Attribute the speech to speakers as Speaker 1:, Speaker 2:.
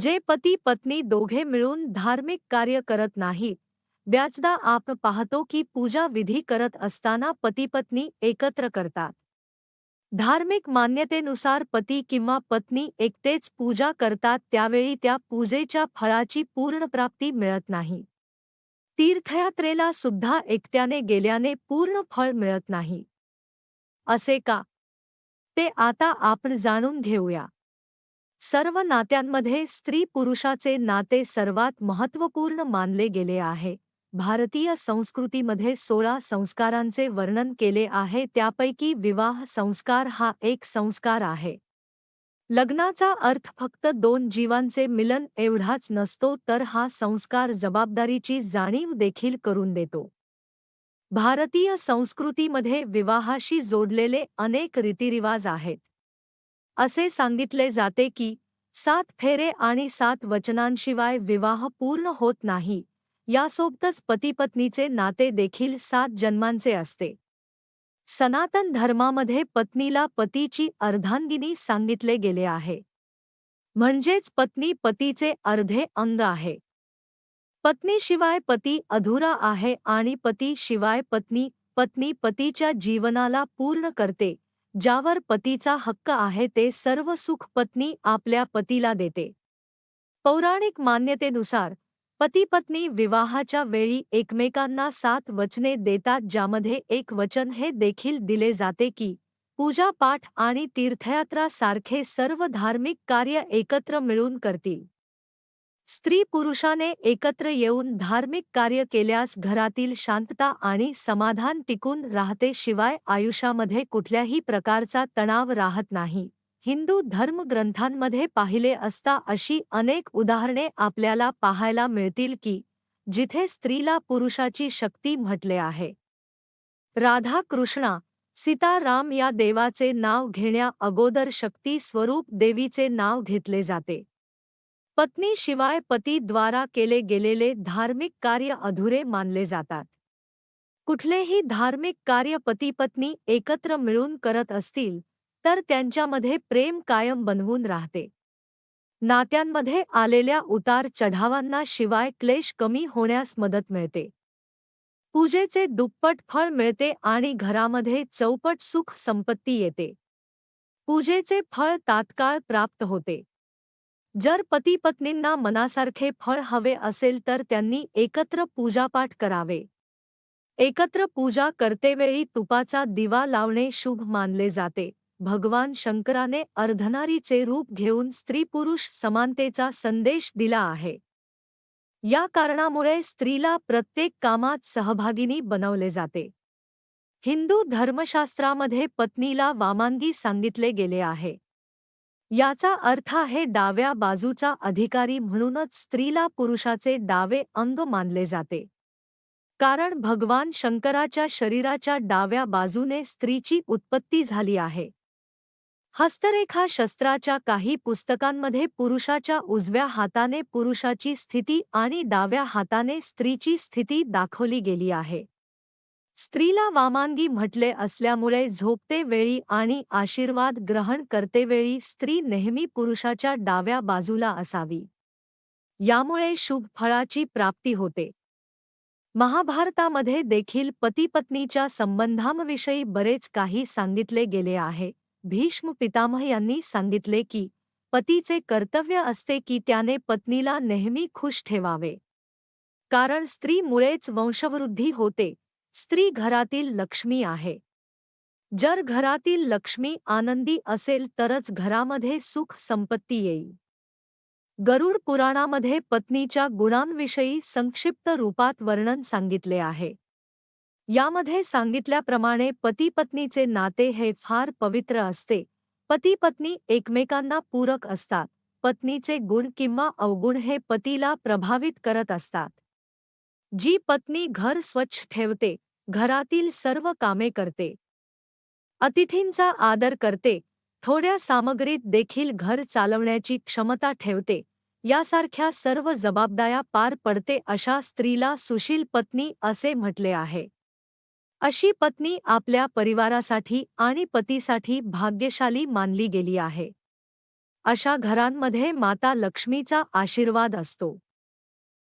Speaker 1: जे पती पत्नी दोघे मिळून धार्मिक कार्य करत नाहीत, बऱ्याचदा आपण पाहतो की पूजा विधी करत असताना पती-पत्नी एकत्र करतात. धार्मिक मान्यतेनुसार पती किंवा पत्नी एकटेच पूजा करतात, त्यावेळी त्या पूजेच्या फळाची पूर्ण प्राप्ती मिळत नाही. तीर्थयात्रेला सुद्धा एकट्याने गेल्याने पूर्ण फळ मिळत नाही. असे का? ते आता आपण जाणून घेऊया. सर्व नात्यांमध्ये स्त्री पुरुषाचे नाते सर्वात महत्त्वपूर्ण मानले गेले आहे. भारतीय संस्कृतीमध्ये 16 संस्कारांचे वर्णन केले आहे, त्यापैकी विवाह संस्कार हा एक संस्कार आहे. लग्नाचा अर्थ फक्त दोन जीवांचे मिलन एवढाच नसतो, तर हा संस्कार जबाबदारीची जाणीव देखील करून देतो. भारतीय संस्कृतीमध्ये विवाहाशी जोडलेले अनेक रीतिरिवाज आहेत. असे सांगितले जाते की 7 फेरे आणि 7 वचनांशिवाय विवाह पूर्ण होत नाही. यासोबतच पती-पत्नीचे नाते देखील 7 जन्मांचे असते. सनातन धर्मामध्ये पत्नीला पतीची अर्धांगिनी सांगितले गेले आहे. म्हणजेच पत्नी पतीचे अर्धे अंग आहे. पत्नीशिवाय पती अधुरा आहे आणि पतीशिवाय पत्नी, पत्नी पतीच्या जीवनाला पूर्ण करते. ज्यावर पतीचा हक्क आहे ते सर्व सुख पत्नी आपल्या पतीला देते. पौराणिक मान्यतेनुसार पती-पत्नी विवाहाच्या वेळी एकमेकांना 7 वचने देतात, ज्यामध्ये एक वचन हे देखील दिले जाते की पूजा-पाठ आणि तीर्थयात्रा सारखे सर्व धार्मिक कार्य एकत्र मिळून करतील. स्त्री-पुरुषाने एकत्र येऊन धार्मिक कार्य केल्यास घरातील शांतता आणि समाधान टिकून राहते, शिवाय आयुष्यामध्ये कुठल्याही प्रकारचा तणाव राहत नाही. हिंदू धर्मग्रंथांमध्ये पाहिले असता अशी अनेक उदाहरणे आपल्याला पाहायला मिळतील की जिथे स्त्रीला पुरुषाची शक्ती म्हटले आहे. राधा कृष्णा, सीता राम या देवाचे नाव घेण्या अगोदर शक्ती स्वरूप देवीचे नाव घेतले जाते. पत्नीशिवाय पतीद्वारा केले गेलेले धार्मिक कार्य अधुरे मानले जातात. कुठलेही धार्मिक कार्य पती-पत्नी एकत्र मिळून करत असतील तर त्यांच्यामध्ये प्रेम कायम बनवून राहते. नात्यांमध्ये आलेल्या उतार चढावांना शिवाय क्लेश कमी होण्यास मदत मिळते. पूजेचे दुप्पट फळ मिळते आणि घरामध्ये चौपट सुख संपत्ती येते. पूजेचे फळ तात्काळ प्राप्त होते. जर पती-पत्नींना मनासारखे फळ हवे असेल तर त्यांनी एकत्र पूजापाठ करावे. एकत्र पूजा करतेवेळी तुपाचा दिवा लावणे शुभ मानले जाते. भगवान शंकराने अर्धनारीचे रूप घेऊन स्त्री-पुरुष समानतेचा संदेश दिला आहे. या कारणामुळे स्त्रीला प्रत्येक कामात सहभागिनी बनवले जाते. हिंदू धर्मशास्त्रामध्ये पत्नीला वामांगी सांगितले गेले आहे. याचा अर्थ आहे डाव्या बाजूचा अधिकारी, म्हणूनच स्त्रीला पुरुषाचे डावे अंग मानले जाते. कारण भगवान शंकराच्या शरीराच्या डाव्या बाजूने स्त्रीची उत्पत्ती झाली आहे. हस्तरेखा शस्त्राच्या काही पुस्तकांमध्ये पुरुषाच्या उजव्या हाताने पुरुषाची स्थिती आणि डाव्या हाताने स्त्रीची स्थिती दाखवली गेली आहे. स्त्रीला वामांगी म्हटले असल्यामुळे झोपते वेळी आणि आशीर्वाद ग्रहण करतेवेळी स्त्री नेहमी पुरुषाच्या डाव्या बाजूला असावी. यामुळे शुभ फळाची प्राप्ती होते. महाभारतामध्ये देखील पती-पत्नीच्या संबंधांविषयी बरेच काही सांगितले गेले आहे. भीष्म पितामह यांनी सांगितले की पतीचे कर्तव्य असते की त्याने पत्नीला नेहमी खुश ठेवावे. कारण स्त्रीमुळेच वंशवृद्धी होते. स्त्री घरातील लक्ष्मी आहे. जर घरातील लक्ष्मी आनंदी असेल तरच घरामध्ये सुख संपत्ती येईल. गरुड पुराणामध्ये पत्नीच्या गुणांविषयी संक्षिप्त रूपात वर्णन सांगितले आहे. यामध्ये सांगितल्याप्रमाणे पती-पत्नीचे नाते हे फार पवित्र असते. पती-पत्नी एकमेकांना पूरक असतात. पत्नीचे गुण किंवा अवगुण हे पतीला प्रभावित करत असतात. जी पत्नी घर स्वच्छ ठेवते, घरातील सर्व कामे करते, अतिथींचा आदर करते, थोड्या सामग्रीत देखील घर चालवण्याची क्षमता ठेवते, यासारख्या सर्व जबाबदाऱ्या पार पडते, अशा स्त्रीला सुशील पत्नी असे म्हटले आहे. अशी पत्नी आपल्या परिवारासाठी आणि पतीसाठी भाग्यशाली मानली गेली आहे. अशा घरांमध्ये माता लक्ष्मीचा आशीर्वाद असतो.